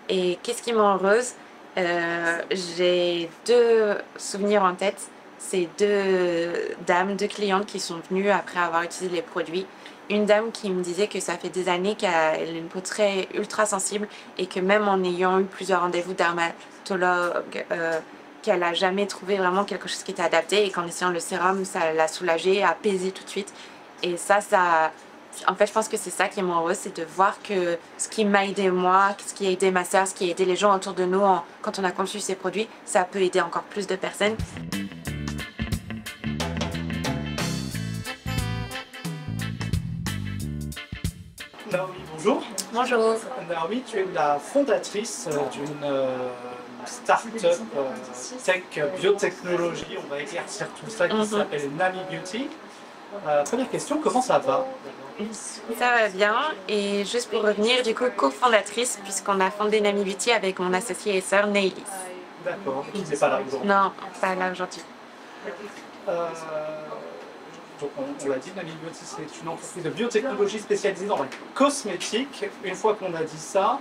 Et qu'est-ce qui me rend heureuse? J'ai deux souvenirs en tête. C'est deux dames, deux clientes qui sont venues après avoir utilisé les produits. Une dame qui me disait que ça fait des années qu'elle a une peau très ultra sensible et que même en ayant eu plusieurs rendez-vous dermatologue, qu'elle a jamais trouvé vraiment quelque chose qui était adapté et qu'en essayant le sérum, ça l'a soulagée, apaisée tout de suite. Et en fait, je pense que c'est ça qui est mon heureuse, c'est de voir que ce qui m'a aidé moi, ce qui a aidé ma sœur, ce qui a aidé les gens autour de nous quand on a conçu ces produits, ça peut aider encore plus de personnes. Naomi, bonjour. Bonjour. Naomi, tu es la fondatrice d'une start-up tech biotechnologie, on va éclaircir tout ça, qui s'appelle Nami Beauty. Première question, comment ça va? Ça va bien, et juste pour revenir, du coup, cofondatrice, puisqu'on a fondé Nami Beauty avec mon associé et sœur Nailis. D'accord, tu n'es pas là aujourd'hui. Non, pas là aujourd'hui. Euh, donc on l'a dit, Nami Beauty, c'est une entreprise de biotechnologie spécialisée dans la cosmétique. Une fois qu'on a dit ça,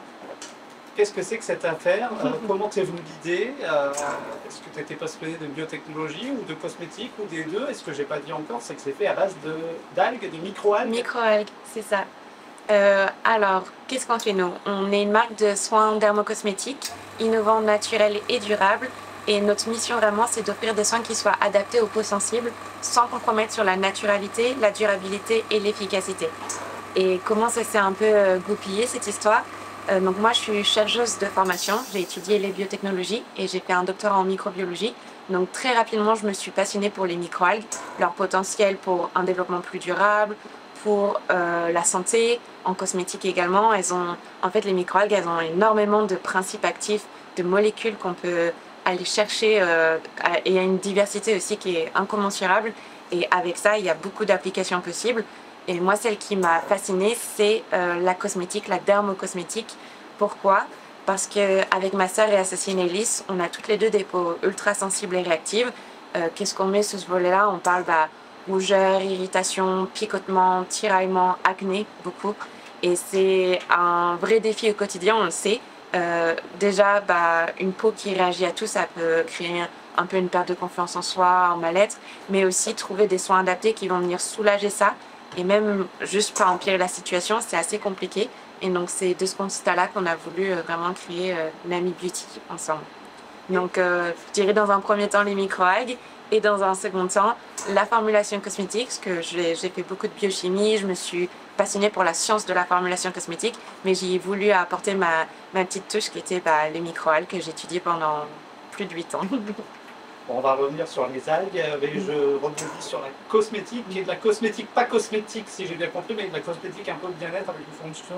qu'est-ce que c'est que cette affaire? Comment t'es venu l'idée? Est-ce que tu étais passionné de biotechnologie ou de cosmétique ou des deux? Et ce que j'ai pas dit encore, c'est que c'est fait à base d'algues, de micro-algues. Micro-algues, c'est ça. Alors, qu'est-ce qu'on fait nous? On est une marque de soins dermocosmétiques, innovants, naturels et durables. Et notre mission vraiment, c'est d'offrir des soins qui soient adaptés aux peaux sensibles, sans compromettre sur la naturalité, la durabilité et l'efficacité. Et comment ça s'est un peu goupillé cette histoire? Donc moi, je suis chercheuse de formation. J'ai étudié les biotechnologies et j'ai fait un doctorat en microbiologie. Donc très rapidement, je me suis passionnée pour les microalgues, leur potentiel pour un développement plus durable, pour la santé, en cosmétique également. En fait, les microalgues, elles ont énormément de principes actifs, de molécules qu'on peut aller chercher, et il y a une diversité aussi qui est incommensurable. Et avec ça, il y a beaucoup d'applications possibles. Et moi, celle qui m'a fascinée, c'est la cosmétique, la dermocosmétique. Pourquoi? Parce qu'avec ma sœur et associée Nélis, on a toutes les deux des peaux ultra sensibles et réactives. Qu'est-ce qu'on met sous ce volet-là? On parle rougeur, irritation, picotement, tiraillement, acné, beaucoup. Et c'est un vrai défi au quotidien, on le sait. Déjà, une peau qui réagit à tout, ça peut créer un peu une perte de confiance en soi, un mal-être, mais aussi trouver des soins adaptés qui vont venir soulager ça. Et même juste pas empirer la situation, c'est assez compliqué. Et donc c'est de ce constat-là qu'on a voulu vraiment créer Nami Beauty ensemble. Donc je dirais dans un premier temps les microalgues et dans un second temps la formulation cosmétique, parce que j'ai fait beaucoup de biochimie, je me suis passionnée pour la science de la formulation cosmétique, mais j'ai voulu apporter ma petite touche qui était les microalgues que j'ai étudiées pendant plus de 8 ans. Bon, on va revenir sur les algues, mais je rebondis sur la cosmétique, qui est de la cosmétique pas cosmétique, si j'ai bien compris, mais de la cosmétique un peu de bien-être avec une fonction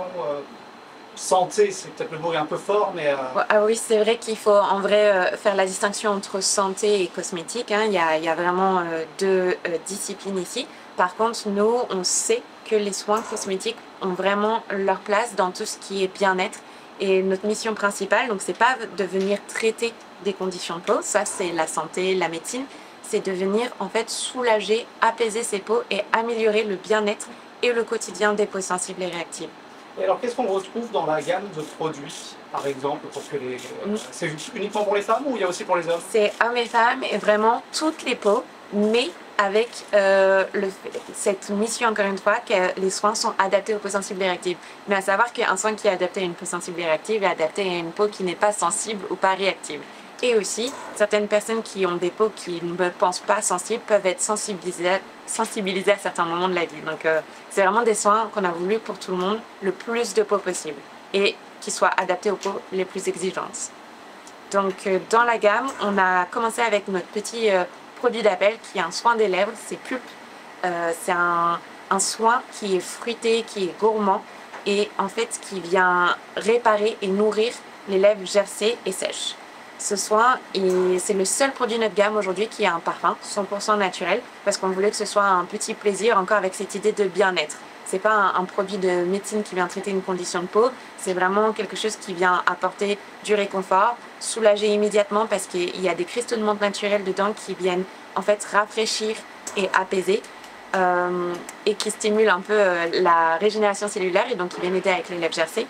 santé, c'est peut-être le mot est un peu fort, mais... Ah oui, c'est vrai qu'il faut en vrai faire la distinction entre santé et cosmétique, hein. Il y a vraiment deux disciplines ici. Par contre, nous, on sait que les soins cosmétiques ont vraiment leur place dans tout ce qui est bien-être. Et notre mission principale, donc c'est pas de venir traiter des conditions de peau, ça c'est la santé, la médecine, c'est de venir en fait soulager, apaiser ces peaux et améliorer le bien-être et le quotidien des peaux sensibles et réactives. Et alors qu'est-ce qu'on retrouve dans la gamme de produits, par exemple, parce que c'est uniquement pour les femmes ou il y a aussi pour les hommes? C'est hommes et femmes et vraiment toutes les peaux, mais avec cette mission, encore une fois, que les soins sont adaptés aux peaux sensibles et réactives. Mais à savoir qu'un soin qui est adapté à une peau sensible et réactive est adapté à une peau qui n'est pas sensible ou pas réactive. Et aussi, certaines personnes qui ont des peaux qui ne pensent pas sensibles peuvent être sensibilisées à certains moments de la vie. Donc c'est vraiment des soins qu'on a voulu pour tout le monde, le plus de peaux possible, et qui soient adaptés aux peaux les plus exigeantes. Donc dans la gamme, on a commencé avec notre petit produit d'appel qui est un soin des lèvres, c'est Pulp. C'est un soin qui est fruité, qui est gourmand et en fait qui vient réparer et nourrir les lèvres gercées et sèches. Ce soin, c'est le seul produit de notre gamme aujourd'hui qui a un parfum 100% naturel parce qu'on voulait que ce soit un petit plaisir encore avec cette idée de bien-être. C'est pas un produit de médecine qui vient traiter une condition de peau, c'est vraiment quelque chose qui vient apporter du réconfort, soulager immédiatement parce qu'il y a des cristaux de menthe naturels dedans qui viennent en fait rafraîchir et apaiser et qui stimulent un peu la régénération cellulaire et donc qui viennent aider avec les lèvres gercées.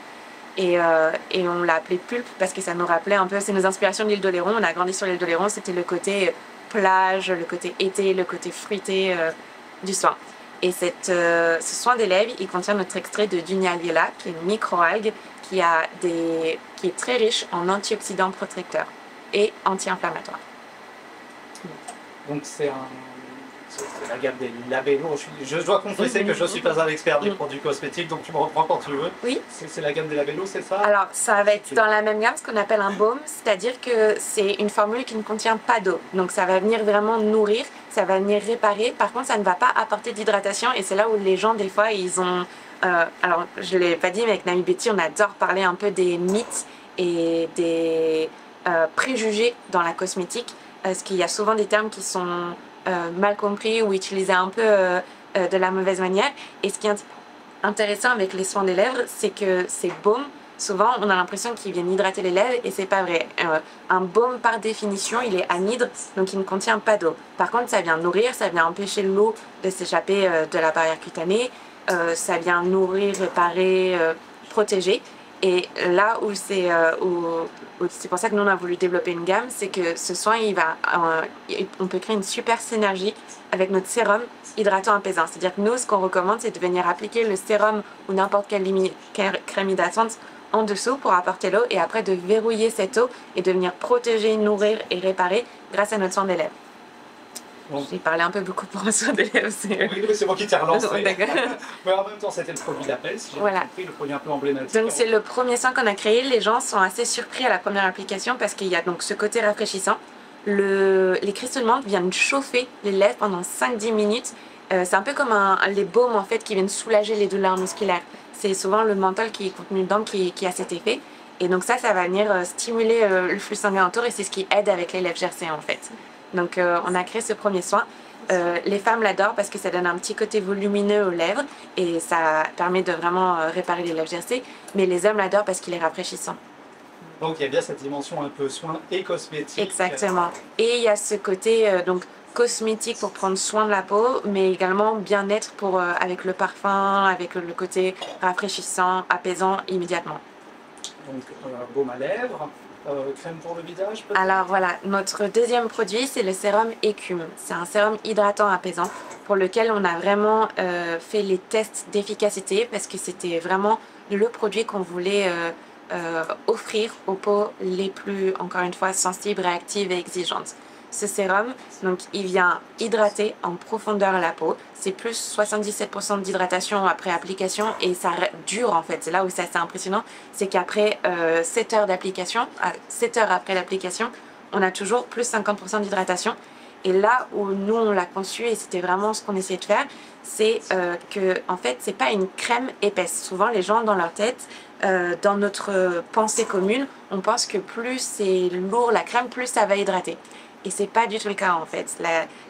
et on l'a appelé pulpe parce que ça nous rappelait un peu, c'est nos inspirations de l'île d'Oléron. On a grandi sur l'île d'Oléron, c'était le côté plage, le côté été, le côté fruité du soin. Et ce soin des lèvres, il contient notre extrait de Dunia-liela, qui est une microalgue qui est très riche en antioxydants protecteurs et anti-inflammatoires. Donc c'est la gamme des labello. Je dois confesser que je ne suis pas un expert des produits cosmétiques, donc tu me reprends quand tu veux. Oui. C'est la gamme des labello, c'est ça? Alors ça va être dans la même gamme, ce qu'on appelle un baume, c'est-à-dire que c'est une formule qui ne contient pas d'eau. Donc ça va venir vraiment nourrir, ça va venir réparer. Par contre, ça ne va pas apporter d'hydratation et c'est là où les gens, des fois, ils ont... alors je ne l'ai pas dit, mais avec Nami Betty, on adore parler un peu des mythes et des préjugés dans la cosmétique, parce qu'il y a souvent des termes qui sont mal compris ou utilisés un peu de la mauvaise manière. Et ce qui est intéressant avec les soins des lèvres, c'est que ces baumes, souvent on a l'impression qu'ils viennent hydrater les lèvres et c'est pas vrai. Un baume par définition, il est anhydre, donc il ne contient pas d'eau. Par contre, ça vient nourrir, ça vient empêcher l'eau de s'échapper de la barrière cutanée, ça vient nourrir, réparer, protéger. Et là où c'est pour ça que nous on a voulu développer une gamme, c'est que ce soin, on peut créer une super synergie avec notre sérum hydratant apaisant. C'est-à-dire que nous, ce qu'on recommande, c'est de venir appliquer le sérum ou n'importe quelle crème hydratante en dessous pour apporter l'eau et après de verrouiller cette eau et de venir protéger, nourrir et réparer grâce à notre soin des lèvres. Bon. J'ai parlé un peu beaucoup pour un soin des lèvres. Oui, c'est moi qui t'ai relancé. Mais en même temps, c'était le produit d'appel, si j'ai compris, le produit un peu emblématique. Donc c'est le premier soin qu'on a créé. Les gens sont assez surpris à la première application parce qu'il y a donc ce côté rafraîchissant. Les cristaux de menthe viennent chauffer les lèvres pendant 5-10 minutes. C'est un peu comme les baumes en fait qui viennent soulager les douleurs musculaires. C'est souvent le menthol qui est contenu dedans qui a cet effet. Et donc ça va venir stimuler le flux sanguin autour et c'est ce qui aide avec les lèvres gercées en fait. Donc on a créé ce premier soin. Les femmes l'adorent parce que ça donne un petit côté volumineux aux lèvres et ça permet de vraiment réparer les lèvres gercées. Mais les hommes l'adorent parce qu'il est rafraîchissant. Donc il y a bien cette dimension un peu soin et cosmétique. Exactement. Et il y a ce côté donc cosmétique pour prendre soin de la peau, mais également bien-être avec le parfum, avec le côté rafraîchissant, apaisant immédiatement. Donc baume à lèvres. Crème pour le visage peut-être? Alors voilà, notre deuxième produit, c'est le sérum écume. C'est un sérum hydratant apaisant pour lequel on a vraiment fait les tests d'efficacité parce que c'était vraiment le produit qu'on voulait offrir aux peaux les plus, encore une fois, sensibles, réactives et exigeantes. Ce sérum, donc, il vient hydrater en profondeur la peau. C'est plus 77% d'hydratation après application et ça dure en fait. C'est là où c'est assez impressionnant. C'est qu'après 7 heures d'application, 7 heures après l'application, on a toujours plus 50% d'hydratation. Et là où nous on l'a conçu et c'était vraiment ce qu'on essayait de faire, c'est que en fait c'est pas une crème épaisse. Souvent les gens dans leur tête, dans notre pensée commune, on pense que plus c'est lourd la crème, plus ça va hydrater. Et c'est pas du tout le cas en fait.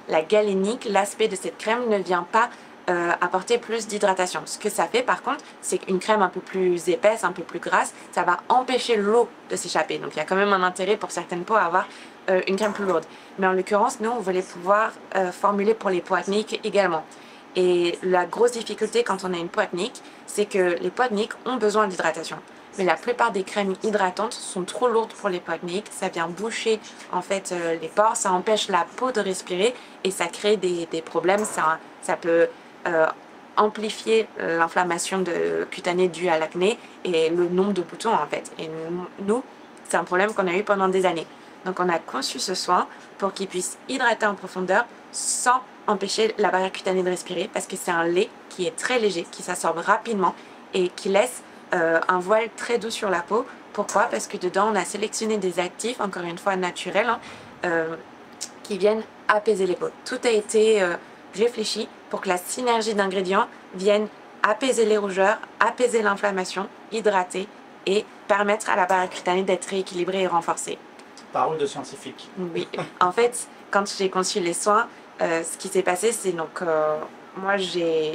La galénique, l'aspect de cette crème ne vient pas apporter plus d'hydratation. Ce que ça fait par contre, c'est qu'une crème un peu plus épaisse, un peu plus grasse, ça va empêcher l'eau de s'échapper. Donc il y a quand même un intérêt pour certaines peaux à avoir une crème plus lourde. Mais en l'occurrence, nous on voulait pouvoir formuler pour les peaux acnéiques également. Et la grosse difficulté quand on a une peau acnéique, c'est que les peaux acnéiques ont besoin d'hydratation. Mais la plupart des crèmes hydratantes sont trop lourdes pour les peaux acnéiques. Ça vient boucher en fait les pores, ça empêche la peau de respirer et ça crée des problèmes. Ça peut amplifier l'inflammation cutanée due à l'acné et le nombre de boutons en fait. Et nous, c'est un problème qu'on a eu pendant des années. Donc on a conçu ce soin pour qu'il puisse hydrater en profondeur sans empêcher la barrière cutanée de respirer parce que c'est un lait qui est très léger, qui s'absorbe rapidement et qui laisse un voile très doux sur la peau. Pourquoi? Parce que dedans on a sélectionné des actifs, encore une fois naturels, qui viennent apaiser les peaux. Tout a été réfléchi pour que la synergie d'ingrédients vienne apaiser les rougeurs, apaiser l'inflammation, hydrater et permettre à la barrière cutanée d'être rééquilibrée et renforcée. Parole de scientifique. Oui, en fait, quand j'ai conçu les soins, ce qui s'est passé, c'est donc moi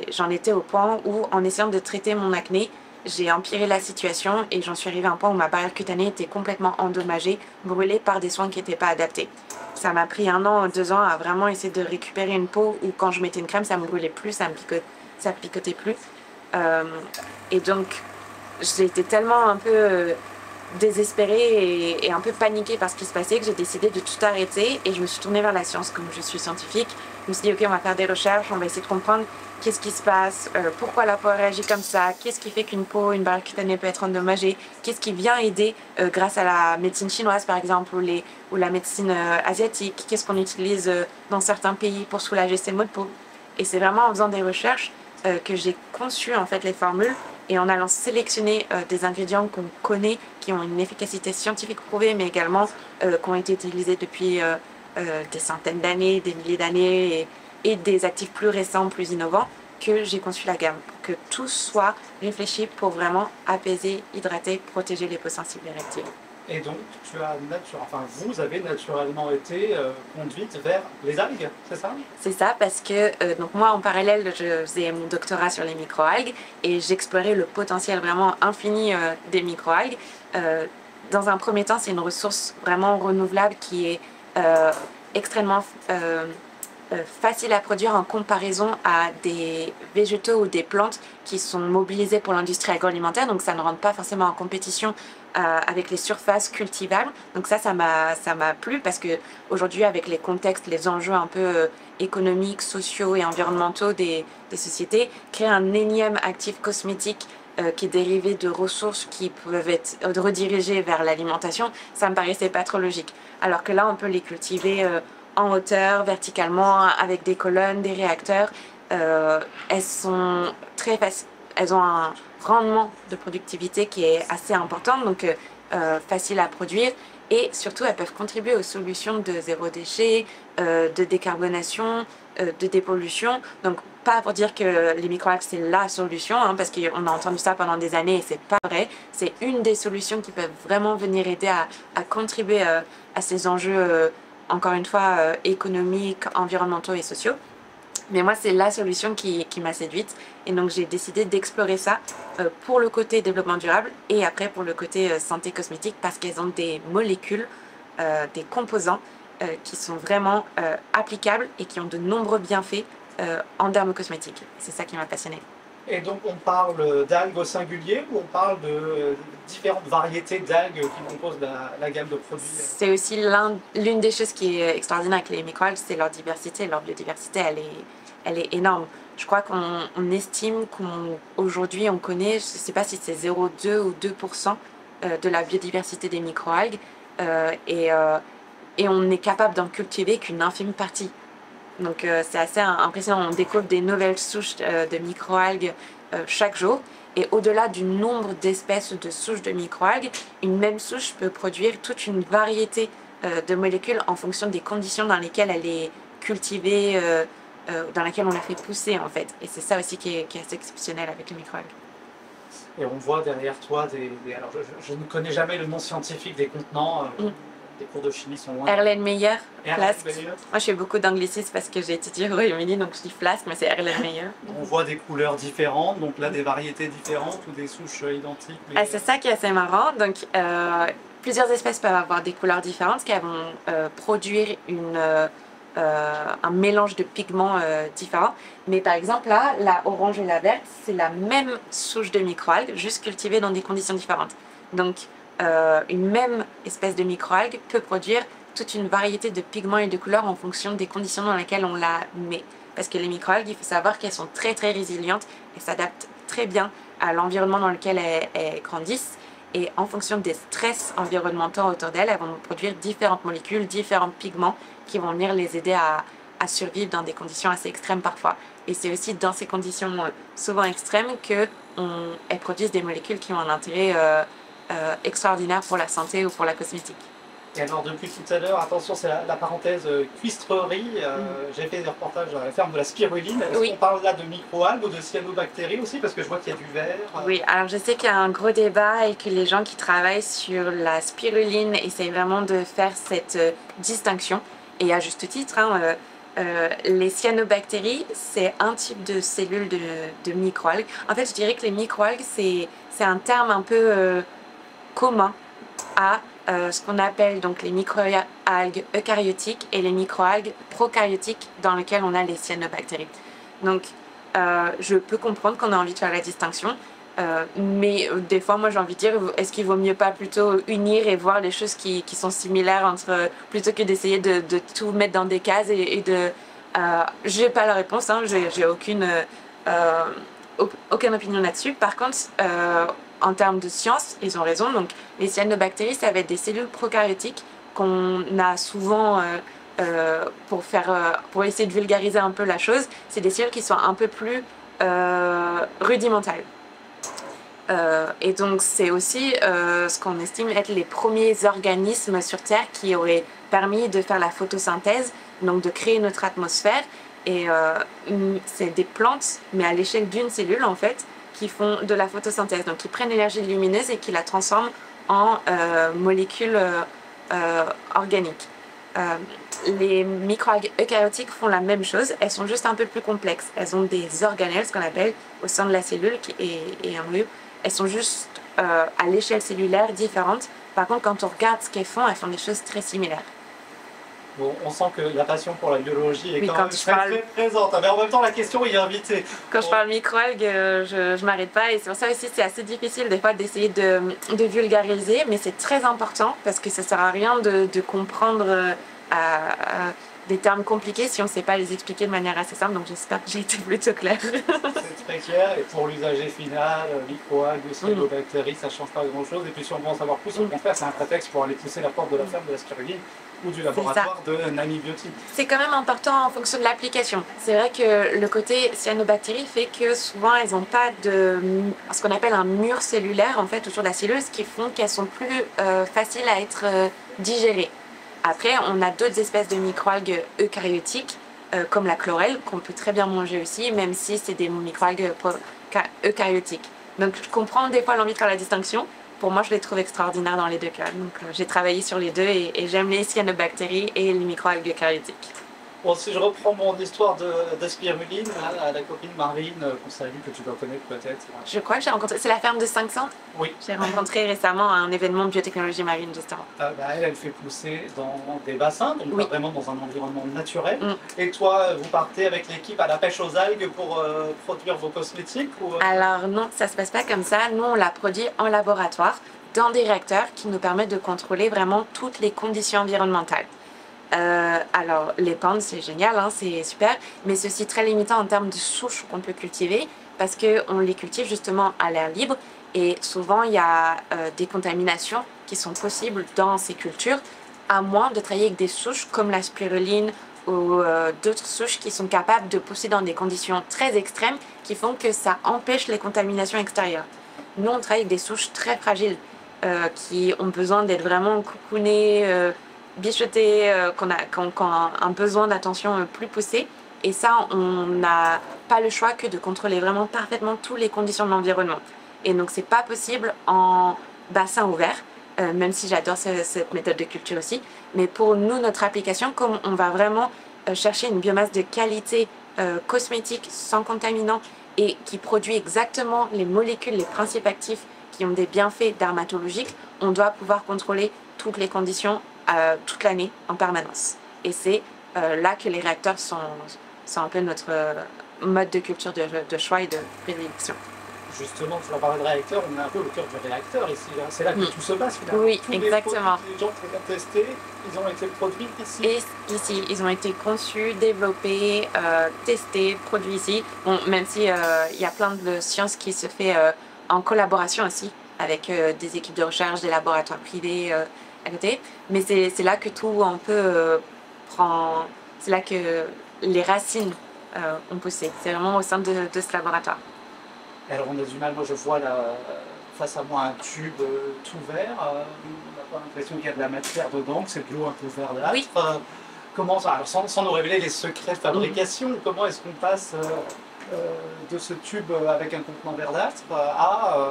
j'en étais au point où en essayant de traiter mon acné, j'ai empiré la situation et j'en suis arrivée à un point où ma barrière cutanée était complètement endommagée, brûlée par des soins qui n'étaient pas adaptés. Ça m'a pris 1 an, 2 ans à vraiment essayer de récupérer une peau où quand je mettais une crème, ça me brûlait plus, ça picotait plus. Et donc j'ai été tellement un peu désespérée et un peu paniquée par ce qui se passait que j'ai décidé de tout arrêter et je me suis tournée vers la science comme je suis scientifique. Je me suis dit ok, on va faire des recherches, on va essayer de comprendre qu'est-ce qui se passe, pourquoi la peau réagit comme ça, qu'est-ce qui fait qu'une peau, une barrière cutanée peut être endommagée, qu'est-ce qui vient aider grâce à la médecine chinoise par exemple ou la médecine asiatique, qu'est-ce qu'on utilise dans certains pays pour soulager ces maux de peau. Et c'est vraiment en faisant des recherches que j'ai conçu en fait les formules et en allant sélectionner des ingrédients qu'on connaît, qui ont une efficacité scientifique prouvée, mais également qui ont été utilisés depuis des centaines d'années, des milliers d'années, et des actifs plus récents, plus innovants, que j'ai conçu la gamme, pour que tout soit réfléchi pour vraiment apaiser, hydrater, protéger les peaux sensibles et réactives. Et donc, vous avez naturellement été conduite vers les algues, c'est ça? C'est ça, parce que donc moi, en parallèle, je faisais mon doctorat sur les microalgues et j'explorais le potentiel vraiment infini des microalgues. Dans un premier temps, c'est une ressource vraiment renouvelable qui est extrêmement facile à produire en comparaison à des végétaux ou des plantes qui sont mobilisés pour l'industrie agroalimentaire, donc ça ne rentre pas forcément en compétition avec les surfaces cultivables. Donc ça m'a plu parce que aujourd'hui, avec les contextes, les enjeux un peu économiques, sociaux et environnementaux des sociétés, créer un énième actif cosmétique qui est dérivé de ressources qui peuvent être redirigées vers l'alimentation, ça me paraissait pas trop logique. Alors que là, on peut les cultiver en hauteur, verticalement, avec des colonnes, des réacteurs. Elles sont très faciles. Elles ont un rendement de productivité qui est assez important, donc facile à produire. Et surtout, elles peuvent contribuer aux solutions de zéro déchet, de décarbonation, de dépollution. Donc, pas pour dire que les microalgues c'est la solution, hein, parce qu'on a entendu ça pendant des années et c'est pas vrai. C'est une des solutions qui peuvent vraiment venir aider à contribuer à ces enjeux, encore une fois, économiques, environnementaux et sociaux. Mais moi, c'est la solution qui m'a séduite. Et donc, j'ai décidé d'explorer ça pour le côté développement durable et après pour le côté santé cosmétique parce qu'elles ont des molécules, des composants qui sont vraiment applicables et qui ont de nombreux bienfaits en dermocosmétique. C'est ça qui m'a passionnée. Et donc, on parle d'algues au singulier ou on parle de différentes variétés d'algues qui composent la gamme de produits? C'est aussi l'une des choses qui est extraordinaire avec les microalgues, c'est leur diversité. Leur biodiversité, elle est énorme. Je crois qu'on estime qu'aujourd'hui, on connaît, je ne sais pas si c'est 0,2 ou 2% de la biodiversité des microalgues. Et on est capable d'en cultiver qu'une infime partie. Donc c'est assez impressionnant, on découvre des nouvelles souches de microalgues chaque jour. Et au-delà du nombre d'espèces de souches de microalgues, une même souche peut produire toute une variété de molécules en fonction des conditions dans lesquelles elle est cultivée, dans lesquelles on la fait pousser en fait. Et c'est ça aussi qui est assez exceptionnel avec les microalgues. Et on voit derrière toi alors je ne connais jamais le nom scientifique des contenants. Les cours de chimie sont loin. Erlenmeyer, flasque. Erlenmeyer. Moi, je fais beaucoup d'anglicisme parce que j'ai étudié au Royaume-Uni, donc je dis flasque, mais c'est Erlenmeyer. On voit des couleurs différentes, donc là des variétés différentes ou des souches identiques. Mais... Ah, c'est ça qui est assez marrant. Donc, plusieurs espèces peuvent avoir des couleurs différentes, ce qui vont produire un mélange de pigments différents. Mais par exemple, là, la orange et la verte, c'est la même souche de microalgues, juste cultivée dans des conditions différentes. Donc, une même espèce de microalgue peut produire toute une variété de pigments et de couleurs en fonction des conditions dans lesquelles on la met. Parce que les microalgues, il faut savoir qu'elles sont très très résilientes et s'adaptent très bien à l'environnement dans lequel elles grandissent. Et en fonction des stress environnementaux autour d'elles, elles vont produire différentes molécules, différents pigments qui vont venir les aider à survivre dans des conditions assez extrêmes parfois. Et c'est aussi dans ces conditions souvent extrêmes qu'elles produisent des molécules qui ont un intérêt extraordinaire pour la santé ou pour la cosmétique. Et alors depuis tout à l'heure, attention, c'est la parenthèse cuistrerie, j'ai fait des reportages à la ferme de la spiruline. Est-ce qu'on parle là de microalgues ou de cyanobactéries aussi? Parce que je vois qu'il y a du vert. Oui, alors je sais qu'il y a un gros débat et que les gens qui travaillent sur la spiruline essayent vraiment de faire cette distinction. Et à juste titre, hein, les cyanobactéries, c'est un type de cellule de microalgues. En fait, je dirais que les microalgues, c'est un terme un peu commun à ce qu'on appelle donc les microalgues eucaryotiques et les microalgues prokaryotiques dans lesquelles on a les cyanobactéries. Donc je peux comprendre qu'on a envie de faire la distinction. Mais des fois, moi j'ai envie de dire, est-ce qu'il vaut mieux pas plutôt unir et voir les choses qui sont similaires entre, plutôt que d'essayer de tout mettre dans des cases et de... j'ai pas la réponse, hein, j'ai aucune opinion là-dessus. Par contre, en termes de science, ils ont raison. Donc, les cyanobactéries, ça va être des cellules prokaryotiques qu'on a souvent, pour essayer de vulgariser un peu la chose, c'est des cellules qui sont un peu plus rudimentales. Et donc c'est aussi ce qu'on estime être les premiers organismes sur Terre qui auraient permis de faire la photosynthèse, donc de créer notre atmosphère. Et c'est des plantes, mais à l'échelle d'une cellule en fait, qui font de la photosynthèse, donc qui prennent l'énergie lumineuse et qui la transforment en molécules organiques. Les microalgues eucaryotiques font la même chose, elles sont juste un peu plus complexes. Elles ont des organelles, ce qu'on appelle, au sein de la cellule et un lieu. Elles sont juste à l'échelle cellulaire différentes. Par contre, quand on regarde ce qu'elles font des choses très similaires. Bon, on sent que la passion pour la biologie est oui, quand même très présente. Mais en même temps, la question est invitée. Quand je parle microalgues, je m'arrête pas. Et c'est pour ça aussi c'est assez difficile des fois d'essayer de vulgariser. Mais c'est très important parce que ça ne sert à rien de comprendre des termes compliqués si on ne sait pas les expliquer de manière assez simple. Donc j'espère que j'ai été plutôt claire. C'est très clair. Et pour l'usager final, microalgues, cyanobactéries, ça ne change pas grand-chose. Et puis si on veut en savoir plus, au contraire, c'est un prétexte pour aller pousser la porte de la ferme de la spiruline ou du laboratoire de Nani Biotique. C'est quand même important en fonction de l'application. C'est vrai que le côté cyanobactéries fait que souvent elles n'ont pas ce qu'on appelle un mur cellulaire en fait autour de la cellule, ce qui font qu'elles sont plus faciles à être digérées. Après, on a d'autres espèces de microalgues eucaryotiques, comme la chlorelle, qu'on peut très bien manger aussi, même si c'est des microalgues eucaryotiques. Donc je comprends des fois l'envie de faire la distinction. Pour moi, je les trouve extraordinaires dans les deux cas. Donc j'ai travaillé sur les deux et j'aime les cyanobactéries et les microalgues eucaryotiques. Bon, si je reprends mon histoire de spiruline, à la copine Marine, qu'on salue, que tu dois connaître peut-être. Je crois que j'ai rencontré, c'est la ferme de 500 ? Oui. J'ai rencontré récemment à un événement de biotechnologie marine, justement. Elle fait pousser dans des bassins, donc oui. pas vraiment dans un environnement naturel. Et toi, vous partez avec l'équipe à la pêche aux algues pour produire vos cosmétiques ou... Alors non, ça se passe pas comme ça. Nous, on la produit en laboratoire, dans des réacteurs qui nous permettent de contrôler vraiment toutes les conditions environnementales. Alors les pentes c'est génial, hein, c'est super, mais c'est aussi très limitant en termes de souches qu'on peut cultiver parce qu'on les cultive justement à l'air libre et souvent il y a des contaminations qui sont possibles dans ces cultures à moins de travailler avec des souches comme la spiruline ou d'autres souches qui sont capables de pousser dans des conditions très extrêmes qui font que ça empêche les contaminations extérieures. Nous on travaille avec des souches très fragiles qui ont besoin d'être vraiment coucounées, bichotées, qui ont un besoin d'attention plus poussé. Et ça, on n'a pas le choix que de contrôler vraiment parfaitement toutes les conditions de l'environnement. Et donc, c'est pas possible en bassin ouvert, même si j'adore cette méthode de culture aussi. Mais pour nous, notre application, comme on va vraiment chercher une biomasse de qualité cosmétique, sans contaminants, et qui produit exactement les molécules, les principes actifs qui ont des bienfaits dermatologiques, on doit pouvoir contrôler toutes les conditions toute l'année en permanence. Et c'est là que les réacteurs sont un peu notre mode de culture de choix et de prédilection. Justement, tu vas parler de réacteur, on est un peu au cœur du réacteur ici. C'est là que tout se passe finalement. Oui, tous exactement. Les gens qui ont testé, ils ont été produits ici. Et ici, ils ont été conçus, développés, testés, produits ici. Bon, même si il y a plein de sciences qui se fait en collaboration aussi avec des équipes de recherche, des laboratoires privés à côté. Mais c'est là que tout un peu prend... C'est là que les racines ont poussé. C'est vraiment au sein de ce laboratoire. Alors on a du mal, moi je vois là, face à moi un tube tout vert, on n'a pas l'impression qu'il y a de la matière dedans, que c'est de l'eau un peu verdâtre. Oui. Comment ça, alors sans nous révéler les secrets de fabrication, comment est-ce qu'on passe de ce tube avec un contenant verdâtre à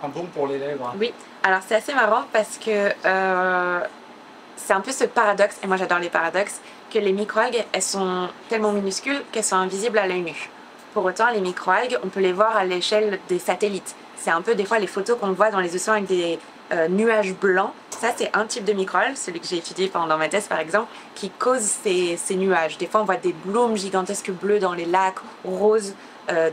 un baume pour les lèvres? Oui, alors c'est assez marrant parce que c'est un peu ce paradoxe, et moi j'adore les paradoxes, que les microalgues, elles sont tellement minuscules qu'elles sont invisibles à l'œil nu. Pour autant, les microalgues, on peut les voir à l'échelle des satellites. C'est un peu des fois les photos qu'on voit dans les océans avec des nuages blancs. Ça, c'est un type de microalgue, celui que j'ai étudié pendant ma thèse par exemple, qui cause ces nuages. Des fois, on voit des blooms gigantesques bleues dans les lacs, roses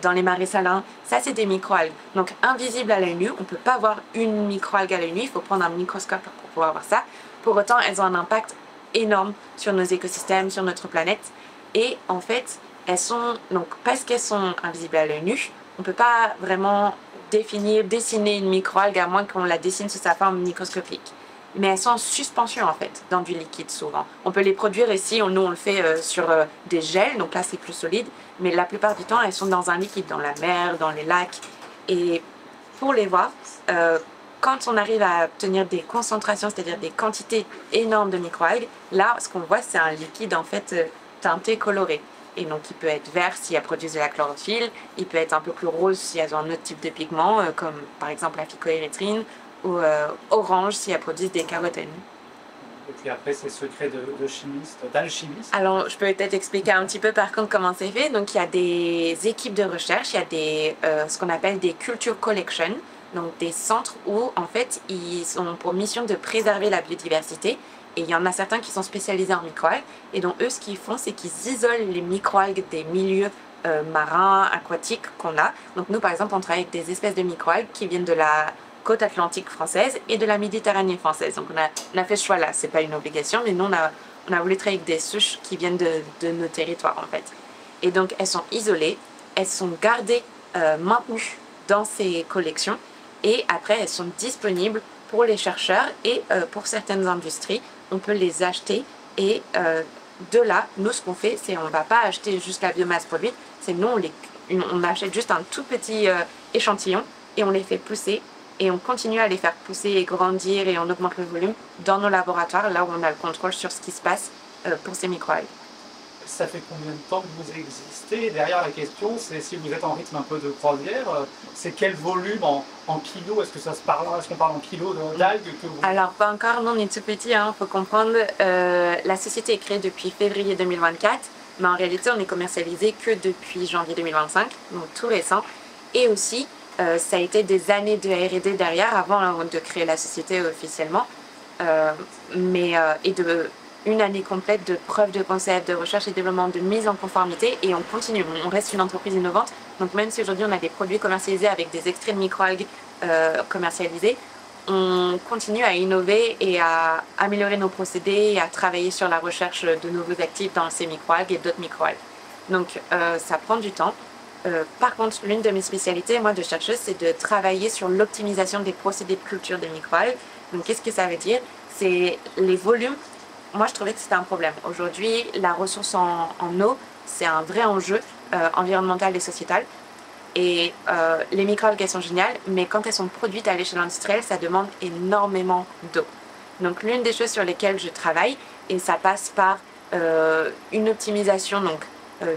dans les marais salins. Ça, c'est des microalgues. Donc, invisibles à l'œil nu, on ne peut pas voir une microalgue à l'œil nu, il faut prendre un microscope pour pouvoir voir ça. Pour autant, elles ont un impact énorme sur nos écosystèmes, sur notre planète. Et en fait, elles sont, donc parce qu'elles sont invisibles à l'œil nu, on ne peut pas vraiment dessiner une microalgue à moins qu'on la dessine sous sa forme microscopique. Mais elles sont en suspension en fait, dans du liquide souvent. On peut les produire ici, nous on le fait sur des gels, donc là c'est plus solide, mais la plupart du temps elles sont dans un liquide, dans la mer, dans les lacs. Et pour les voir, quand on arrive à obtenir des concentrations, c'est-à-dire des quantités énormes de microalgues, là ce qu'on voit c'est un liquide en fait teinté, coloré. Et donc il peut être vert si elles produisent de la chlorophylle, il peut être un peu plus rose si elles ont un autre type de pigment, comme par exemple la phycoérythrine, ou orange si elles produisent des carotènes. Et puis après, c'est secret d'alchimistes. Alors, je peux peut-être expliquer un petit peu par contre comment c'est fait. Donc, il y a des équipes de recherche, il y a ce qu'on appelle des culture collection, donc des centres où en fait ils ont pour mission de préserver la biodiversité. Et il y en a certains qui sont spécialisés en microalgues. Et donc eux, ce qu'ils font, c'est qu'ils isolent les microalgues des milieux marins, aquatiques qu'on a. Donc nous, par exemple, on travaille avec des espèces de microalgues qui viennent de la côte atlantique française et de la Méditerranée française. Donc on a fait ce choix-là. C'est pas une obligation, mais nous, on a voulu travailler avec des souches qui viennent de nos territoires, en fait. Et donc elles sont isolées, elles sont gardées, maintenues dans ces collections. Et après, elles sont disponibles pour les chercheurs et pour certaines industries. On peut les acheter et de là, nous ce qu'on fait, c'est on ne va pas acheter juste la biomasse produite, c'est nous on achète juste un tout petit échantillon et on les fait pousser et on continue à les faire pousser et grandir et on augmente le volume dans nos laboratoires, là où on a le contrôle sur ce qui se passe pour ces microalgues. Ça fait combien de temps que vous existez? Derrière la question, c'est si vous êtes en rythme un peu de croisière, c'est quel volume en kilos? Est-ce que ça se parle? Est-ce qu'on parle en kilos d'algues que vous... Alors pas encore, nous on est tout petit, faut comprendre. La société est créée depuis février 2024, mais en réalité on est commercialisé que depuis janvier 2025, donc tout récent. Et aussi, ça a été des années de R&D derrière avant de créer la société officiellement, et de une année complète de preuves de concept, de recherche et développement, de mise en conformité, et on continue. On reste une entreprise innovante, donc même si aujourd'hui on a des produits commercialisés avec des extraits de microalgues commercialisés, on continue à innover et à améliorer nos procédés et à travailler sur la recherche de nouveaux actifs dans ces microalgues et d'autres microalgues. Donc ça prend du temps. Par contre, l'une de mes spécialités, moi, de chercheuse, c'est de travailler sur l'optimisation des procédés de culture des microalgues. Donc qu'est-ce que ça veut dire? C'est les volumes. Moi, je trouvais que c'était un problème. Aujourd'hui, la ressource en eau, c'est un vrai enjeu environnemental et sociétal. Et les microalgues, elles sont géniales, mais quand elles sont produites à l'échelle industrielle, ça demande énormément d'eau. Donc, l'une des choses sur lesquelles je travaille, et ça passe par une optimisation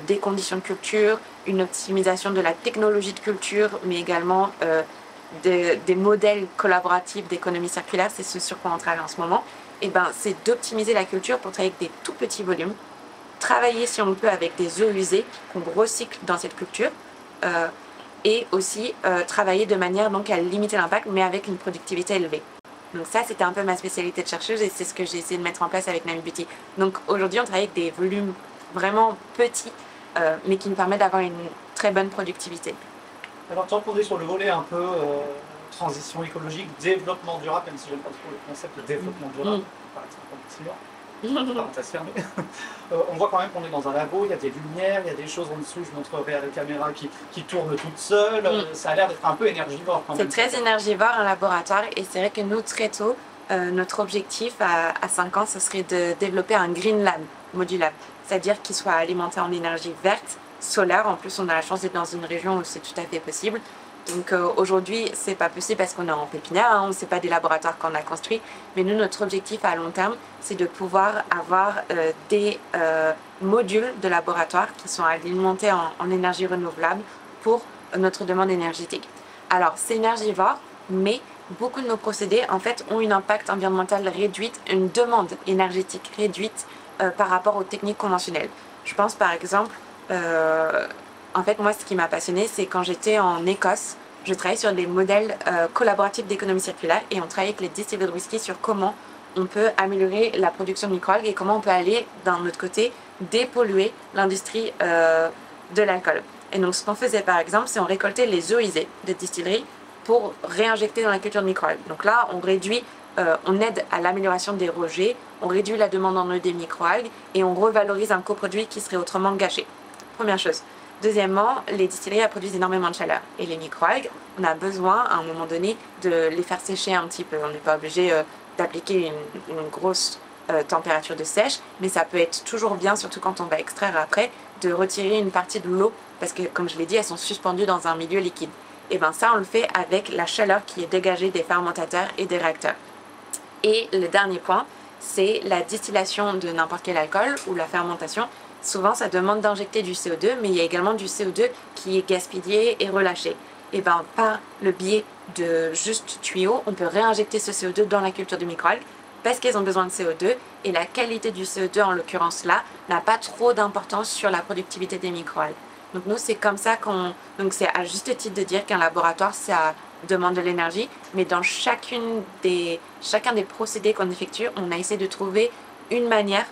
des conditions de culture, une optimisation de la technologie de culture, mais également des modèles collaboratifs d'économie circulaire, c'est ce sur quoi on travaille en ce moment. Et c'est d'optimiser la culture pour travailler avec des tout petits volumes, travailler si on peut avec des eaux usées qu'on recycle dans cette culture, et aussi travailler de manière donc à limiter l'impact, mais avec une productivité élevée. Donc ça, c'était un peu ma spécialité de chercheuse et c'est ce que j'ai essayé de mettre en place avec Nami Beauty. Donc aujourd'hui, on travaille avec des volumes vraiment petits, mais qui nous permettent d'avoir une très bonne productivité. Alors, tant qu'on est sur le volet un peu transition écologique, développement durable, même si j'aime pas trop le concept de développement durable, parenthèse fermée. On voit quand même qu'on est dans un labo, il y a des lumières, il y a des choses en dessous, je montrerai à la caméra qui tournent toutes seules, ça a l'air d'être un peu énergivore quand même. C'est très énergivore un laboratoire et c'est vrai que nous, très tôt, notre objectif à 5 ans, ce serait de développer un Green Lab modulable, c'est-à-dire qu'il soit alimenté en énergie verte, solaire. En plus, on a la chance d'être dans une région où c'est tout à fait possible. Donc aujourd'hui, c'est pas possible parce qu'on est en pépinière, c'est pas des laboratoires qu'on a construits, mais nous, notre objectif à long terme, c'est de pouvoir avoir des modules de laboratoire qui sont alimentés en énergie renouvelable pour notre demande énergétique. Alors, c'est énergivore, mais beaucoup de nos procédés, en fait, ont un impact environnemental réduit, une demande énergétique réduite par rapport aux techniques conventionnelles. Je pense par exemple, en fait, moi, ce qui m'a passionnée, c'est quand j'étais en Écosse, je travaillais sur des modèles collaboratifs d'économie circulaire et on travaillait avec les distilleries de whisky sur comment on peut améliorer la production de microalgues et comment on peut aller, d'un autre côté, dépolluer l'industrie de l'alcool. Et donc ce qu'on faisait par exemple, c'est on récoltait les eaux usées de distillerie pour réinjecter dans la culture de microalgues. Donc là, on aide à l'amélioration des rejets, on réduit la demande en eau des microalgues et on revalorise un coproduit qui serait autrement gâché. Première chose. Deuxièmement, les distilleries produisent énormément de chaleur. Et les microalgues, on a besoin à un moment donné de les faire sécher un petit peu. On n'est pas obligé d'appliquer une grosse température de sèche, mais ça peut être toujours bien, surtout quand on va extraire après, de retirer une partie de l'eau, parce que comme je l'ai dit, elles sont suspendues dans un milieu liquide. Et bien ça, on le fait avec la chaleur qui est dégagée des fermentateurs et des réacteurs. Et le dernier point, c'est la distillation de n'importe quel alcool ou la fermentation. Souvent, ça demande d'injecter du CO2, mais il y a également du CO2 qui est gaspillé et relâché. Et bien, par le biais de juste tuyaux, on peut réinjecter ce CO2 dans la culture du microalgue parce qu'elles ont besoin de CO2 et la qualité du CO2, en l'occurrence là, n'a pas trop d'importance sur la productivité des microalgues. Donc nous, c'est comme ça donc c'est à juste titre de dire qu'un laboratoire, ça demande de l'énergie, mais dans chacun des procédés qu'on effectue, on a essayé de trouver une manière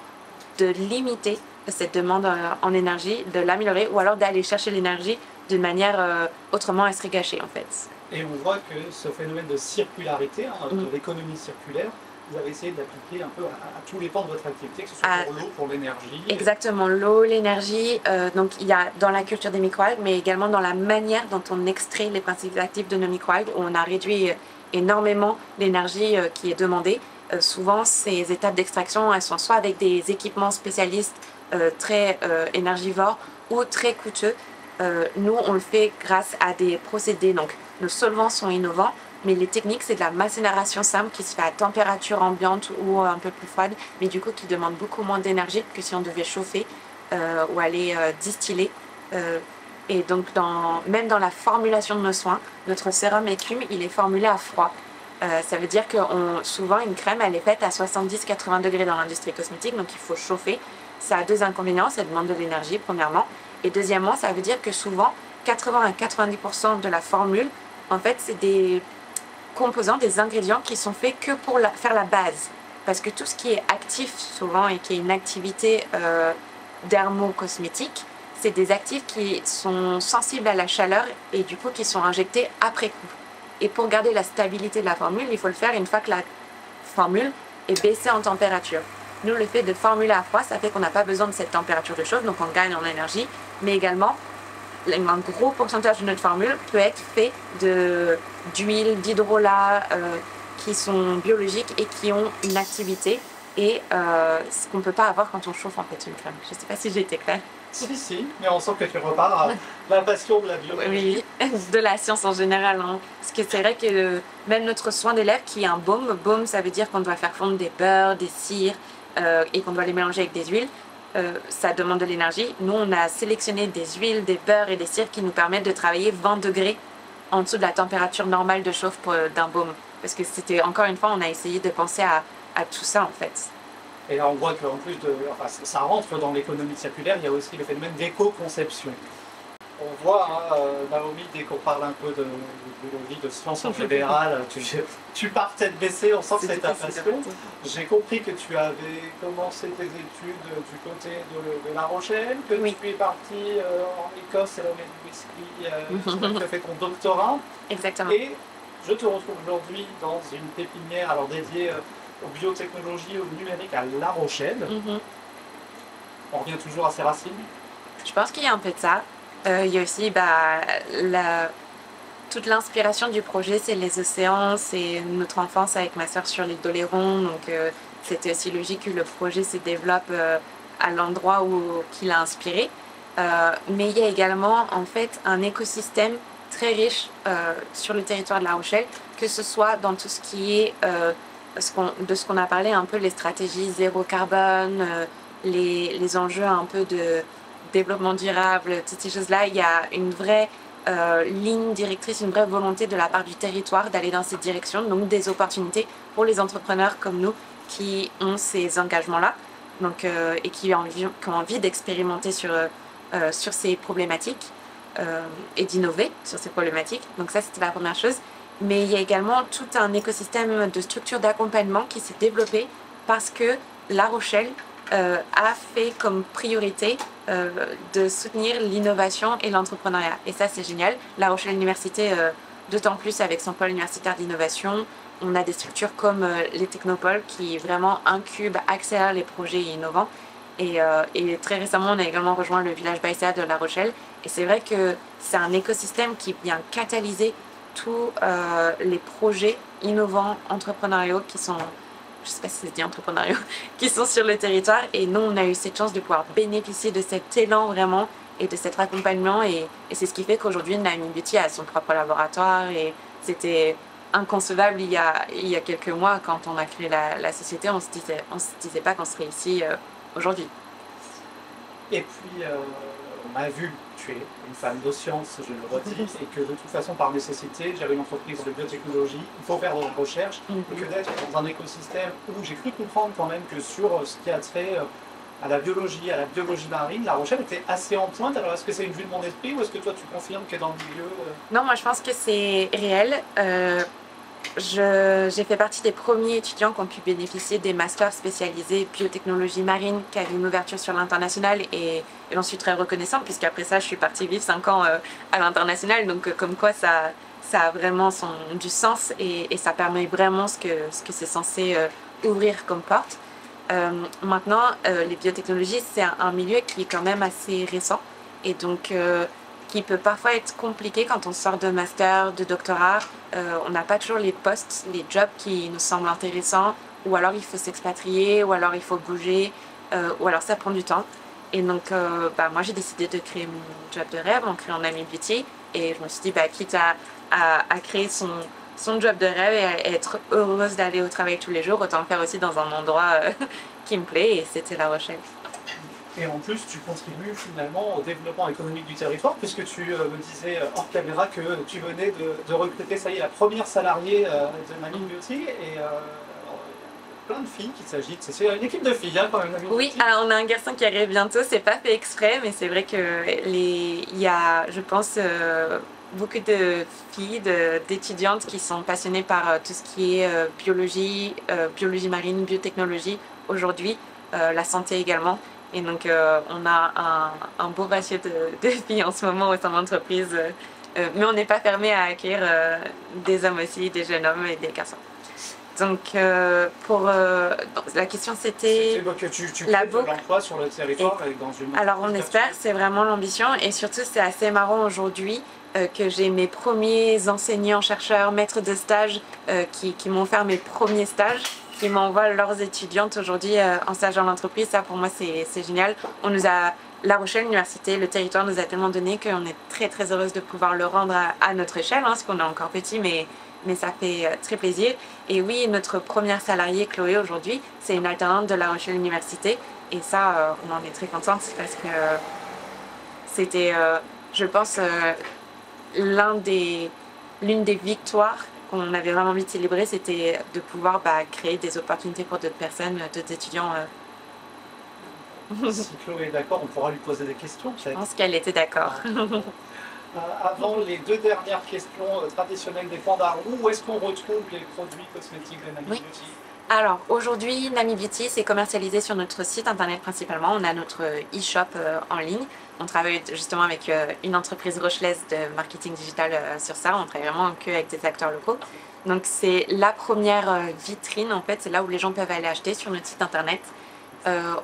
de limiter cette demande en énergie, de l'améliorer, ou alors d'aller chercher l'énergie d'une manière autrement elle serait gâchée en fait. Et on voit que ce phénomène de circularité, de l'économie circulaire, vous avez essayé d'appliquer un peu à tous les pans de votre activité, que ce soit pour l'eau, pour l'énergie. Exactement, l'eau, l'énergie, donc il y a dans la culture des microalgues, mais également dans la manière dont on extrait les principes actifs de nos microalgues, où on a réduit énormément l'énergie qui est demandée. Souvent, ces étapes d'extraction, elles sont soit avec des équipements spécialistes très énergivores ou très coûteux. Nous, on le fait grâce à des procédés, donc nos solvants sont innovants, mais les techniques, c'est de la macération simple qui se fait à température ambiante ou un peu plus froide, mais du coup qui demande beaucoup moins d'énergie que si on devait chauffer ou aller distiller. Et donc, même dans la formulation de nos soins, notre sérum écume, il est formulé à froid. Ça veut dire que souvent, une crème, elle est faite à 70-80 degrés dans l'industrie cosmétique, donc il faut chauffer. Ça a deux inconvénients, ça demande de l'énergie, premièrement. Et deuxièmement, ça veut dire que souvent, 80 à 90% de la formule, en fait, c'est des composants, des ingrédients qui sont faits que pour faire la base. Parce que tout ce qui est actif souvent et qui est une activité dermocosmétique, c'est des actifs qui sont sensibles à la chaleur et du coup qui sont injectés après coup. Et pour garder la stabilité de la formule, il faut le faire une fois que la formule est baissée en température. Nous, le fait de formuler à froid, ça fait qu'on n'a pas besoin de cette température de chauffe, donc on gagne en énergie, mais également un gros pourcentage de notre formule peut être fait d'huile, d'hydrolat qui sont biologiques et qui ont une activité et ce qu'on ne peut pas avoir quand on chauffe en fait une crème. Je ne sais pas si j'ai été claire. Si, mais on sent que tu repars à la passion de la biologie. Oui, de la science en général. Hein. Parce que c'est vrai que même notre soin des lèvres qui est un baume, ça veut dire qu'on doit faire fondre des beurres, des cires et qu'on doit les mélanger avec des huiles. Ça demande de l'énergie. Nous, on a sélectionné des huiles, des beurres et des cires qui nous permettent de travailler 20 degrés en dessous de la température normale de chauffe d'un baume. Parce que c'était, encore une fois, on a essayé de penser à tout ça en fait. Et là, on voit qu'en plus ça rentre dans l'économie circulaire, il y a aussi le phénomène d'éco-conception. On voit, Naomi, dès qu'on parle un peu de biologie, de science en général, tu pars tête baissée, on sent que c'est ta passion. J'ai compris que tu avais commencé tes études du côté de La Rochelle, que tu es partie en Écosse et là, tu as fait ton doctorat. Exactement. Et je te retrouve aujourd'hui dans une pépinière dédiée aux biotechnologies, au numérique à La Rochelle. On revient toujours à ses racines. Je pense qu'il y a un peu de ça. Il y a aussi toute l'inspiration du projet, c'est les océans, c'est notre enfance avec ma soeur sur l'île d'Oléron. Donc c'était aussi logique que le projet se développe à l'endroit qu'il a inspiré. Mais il y a également en fait un écosystème très riche sur le territoire de La Rochelle, que ce soit dans tout ce qui est de ce qu'on a parlé un peu, les stratégies zéro carbone, les enjeux un peu de développement durable, toutes ces choses-là. Il y a une vraie ligne directrice, une vraie volonté de la part du territoire d'aller dans cette direction, donc des opportunités pour les entrepreneurs comme nous qui ont ces engagements-là et qui ont envie d'expérimenter sur ces problématiques et d'innover sur ces problématiques. Donc ça, c'était la première chose. Mais il y a également tout un écosystème de structures d'accompagnement qui s'est développé parce que La Rochelle a fait comme priorité de soutenir l'innovation et l'entrepreneuriat. Et ça, c'est génial. La Rochelle Université, d'autant plus avec son pôle universitaire d'innovation, on a des structures comme les technopoles qui vraiment incubent, accélèrent les projets innovants. Et très récemment, on a également rejoint le village Baïséa de La Rochelle. Et c'est vrai que c'est un écosystème qui vient catalyser tous les projets innovants, entrepreneuriaux qui sont, je ne sais pas si c'est dit entrepreneuriaux, qui sont sur le territoire. Et nous, on a eu cette chance de pouvoir bénéficier de cet élan vraiment et de cet accompagnement. Et c'est ce qui fait qu'aujourd'hui, Nami Beauty a son propre laboratoire. Et c'était inconcevable il y a quelques mois quand on a créé la société. On ne se disait pas qu'on serait ici aujourd'hui. Et puis, on a vu que tu es une femme de science, je le redis, et que de toute façon, par nécessité, j'avais une entreprise de biotechnologie, il faut faire de la recherche, et que d'être dans un écosystème où j'ai cru comprendre quand même que sur ce qui a trait à la biologie marine, La Rochelle était assez en pointe. Alors, est-ce que c'est une vue de mon esprit, ou est-ce que toi, tu confirmes que dans le milieu... Non, moi, je pense que c'est réel. J'ai fait partie des premiers étudiants qui ont pu bénéficier des masters spécialisés biotechnologie marine qui avaient une ouverture sur l'international et j'en suis très reconnaissante puisqu'après ça je suis partie vivre 5 ans à l'international, donc comme quoi ça a vraiment du sens et ça permet vraiment ce que c'est censé ouvrir comme porte. Maintenant, les biotechnologies c'est un milieu qui est quand même assez récent et donc qui peut parfois être compliqué quand on sort de master, de doctorat. On n'a pas toujours les postes, les jobs qui nous semblent intéressants, ou alors il faut s'expatrier, ou alors il faut bouger, ou alors ça prend du temps. Et donc, moi j'ai décidé de créer mon job de rêve en créant Nami Beauty, et je me suis dit, quitte à créer son job de rêve et à être heureuse d'aller au travail tous les jours, autant le faire aussi dans un endroit qui me plaît, et c'était La Rochelle. Et en plus, tu contribues finalement au développement économique du territoire, puisque tu me disais hors caméra que tu venais de recruter, ça y est, la première salariée de Nami Beauty, et plein de filles qui s'agitent. C'est une équipe de filles, quand même, Nami Beauty. Oui, alors on a un garçon qui arrive bientôt, c'est pas fait exprès, mais c'est vrai il y a, je pense, beaucoup de filles, d'étudiantes qui sont passionnées par tout ce qui est biologie marine, biotechnologie aujourd'hui, la santé également. Et donc, on a un beau ratio de filles en ce moment au sein de l'entreprise, mais on n'est pas fermé à accueillir des hommes aussi, des jeunes hommes et des garçons. Donc, la question c'était la boucle de l'emploi sur le territoire et dans une... Alors, on espère, c'est vraiment l'ambition, et surtout, c'est assez marrant aujourd'hui que j'ai mes premiers enseignants, chercheurs, maîtres de stage qui m'ont offert mes premiers stages, qui m'envoient leurs étudiantes aujourd'hui en stage dans l'entreprise. Ça, pour moi, c'est génial. La Rochelle Université, le territoire nous a tellement donné qu'on est très très heureuse de pouvoir le rendre à notre échelle, parce qu'on est encore petit, mais ça fait très plaisir. Et oui, notre première salariée, Chloé, aujourd'hui, c'est une alternante de La Rochelle Université. Et ça, on en est très contente parce que c'était, je pense, l'une des victoires qu'on avait vraiment envie de célébrer, c'était de pouvoir créer des opportunités pour d'autres personnes, d'autres étudiants. Si Chloé est d'accord, on pourra lui poser des questions. Je pense qu'elle était d'accord. Avant les deux dernières questions traditionnelles des Pandards, où est-ce qu'on retrouve les produits cosmétiques de Nami Beauty? Alors aujourd'hui, Nami Beauty, c'est commercialisé sur notre site internet principalement. On a notre e-shop en ligne. On travaille justement avec une entreprise rochelaise de marketing digital sur ça. On travaille vraiment que avec des acteurs locaux. Donc c'est la première vitrine en fait, c'est là où les gens peuvent aller acheter sur notre site internet.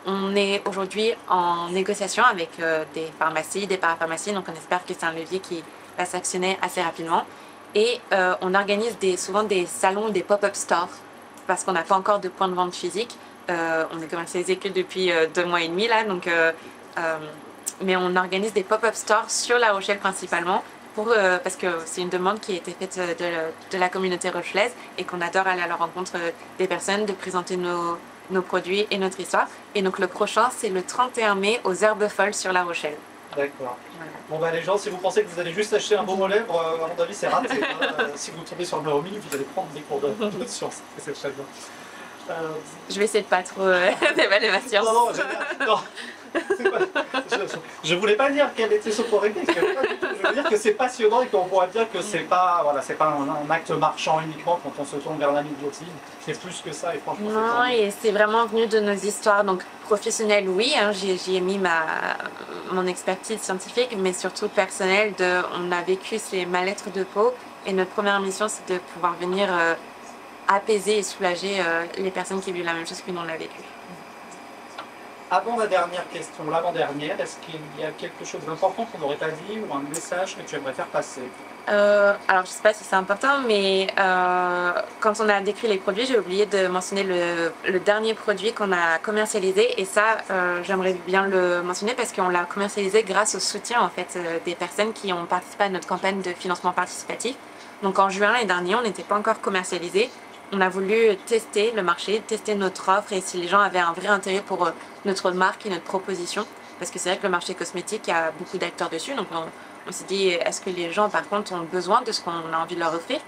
On est aujourd'hui en négociation avec des pharmacies, des parapharmacies, donc on espère que c'est un levier qui va s'actionner assez rapidement. Et on organise souvent des salons, des pop-up stores, parce qu'on n'a pas encore de point de vente physique. On est commercialisé que depuis 2 mois et demi là, donc, mais on organise des pop-up stores sur La Rochelle principalement, parce que c'est une demande qui a été faite de la communauté rochelaise et qu'on adore aller à la rencontre des personnes, de présenter nos produits et notre histoire. Et donc le prochain, c'est le 31 mai aux Herbes Folles sur La Rochelle. D'accord. Voilà. Bon les gens, si vous pensez que vous allez juste acheter un baume aux lèvres, à mon avis c'est raté. Si vous tombez sur le numéro 1000, vous allez prendre des cours de science. C'est très bien. Je vais essayer de pas trop dévaler ma science. Non. Je voulais pas dire qu'elle était soporifique, je veux dire que c'est passionnant et qu'on pourrait dire que c'est pas, un acte marchand uniquement quand on se tourne vers Nami Beauty. C'est plus que ça et franchement non, et c'est vraiment venu de nos histoires, donc professionnelles oui, j'y ai mis mon expertise scientifique, mais surtout personnelle. On a vécu ces mal-être de peau et notre première mission, c'est de pouvoir venir apaiser et soulager les personnes qui vivent la même chose que nous on a vécu. Avant la dernière question, l'avant-dernière, est-ce qu'il y a quelque chose d'important qu'on n'aurait pas dit ou un message que tu aimerais faire passer? Alors, je ne sais pas si c'est important, mais quand on a décrit les produits, j'ai oublié de mentionner le dernier produit qu'on a commercialisé. Et ça, j'aimerais bien le mentionner parce qu'on l'a commercialisé grâce au soutien en fait, des personnes qui ont participé à notre campagne de financement participatif. Donc en juin l'année dernière, on n'était pas encore commercialisé. On a voulu tester le marché, tester notre offre et si les gens avaient un vrai intérêt pour notre marque et notre proposition. Parce que c'est vrai que le marché cosmétique, il y a beaucoup d'acteurs dessus. Donc on s'est dit, est-ce que les gens, par contre, ont besoin de ce qu'on a envie de leur offrir?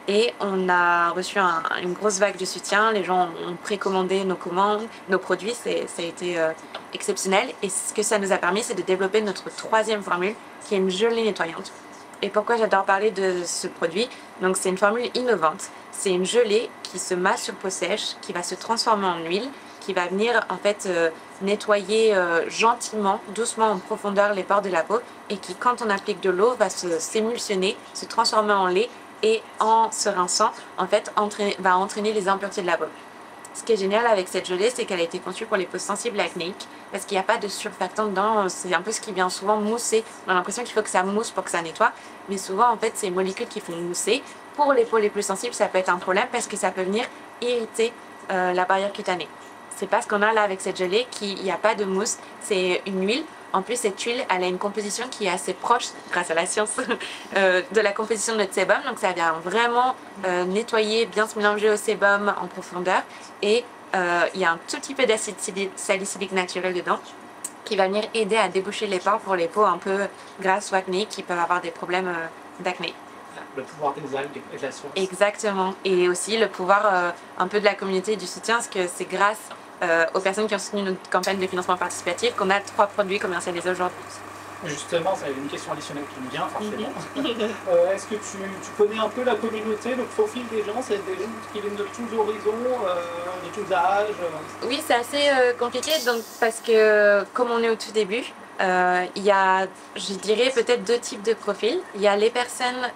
Et on a reçu une grosse vague de soutien. Les gens ont précommandé nos commandes, nos produits. Ça a été exceptionnel. Et ce que ça nous a permis, c'est de développer notre troisième formule, qui est une gelée nettoyante. Et pourquoi j'adore parler de ce produit? Donc, c'est une formule innovante. C'est une gelée qui se masse sur peau sèche, qui va se transformer en huile, qui va venir en fait nettoyer gentiment, doucement en profondeur les pores de la peau et qui, quand on applique de l'eau, va s'émulsionner, se transformer en lait et en se rinçant, en fait, va entraîner les impuretés de la peau. Ce qui est génial avec cette gelée, c'est qu'elle a été conçue pour les peaux sensibles et acnéiques parce qu'il n'y a pas de surfactant dedans. C'est un peu ce qui vient souvent mousser. On a l'impression qu'il faut que ça mousse pour que ça nettoie, mais souvent, en fait, ces molécules qui font mousser, pour les peaux les plus sensibles, ça peut être un problème parce que ça peut venir irriter la barrière cutanée. C'est pas ce qu'on a là avec cette gelée, il n'y a pas de mousse, c'est une huile. En plus, cette huile, elle a une composition qui est assez proche, grâce à la science, de la composition de notre sébum. Donc ça vient vraiment nettoyer, bien se mélanger au sébum en profondeur. Et il y a un tout petit peu d'acide salicylique naturel dedans qui va venir aider à déboucher les pores pour les peaux un peu grasses ou acnéiques qui peuvent avoir des problèmes d'acné. Le pouvoir des algues et de la source. Exactement. Et aussi le pouvoir un peu de la communauté et du soutien, parce que c'est grâce aux personnes qui ont soutenu notre campagne de financement participatif qu'on a 3 produits commercialisés aujourd'hui. Justement, c'est une question additionnelle qui me vient forcément. Est-ce que tu connais un peu la communauté, le profil des gens? C'est des gens qui viennent de tous horizons, de tous âges? Oui, c'est assez compliqué donc, parce que comme on est au tout début, il y a, je dirais, peut-être 2 types de profils. Il y a les personnes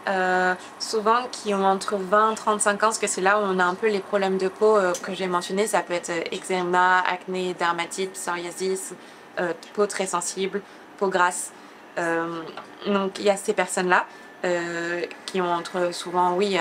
souvent qui ont entre 20 et 35 ans, parce que c'est là où on a un peu les problèmes de peau que j'ai mentionnés. Ça peut être eczéma, acné, dermatite, psoriasis, peau très sensible, peau grasse. Donc il y a ces personnes-là qui ont entre souvent, oui,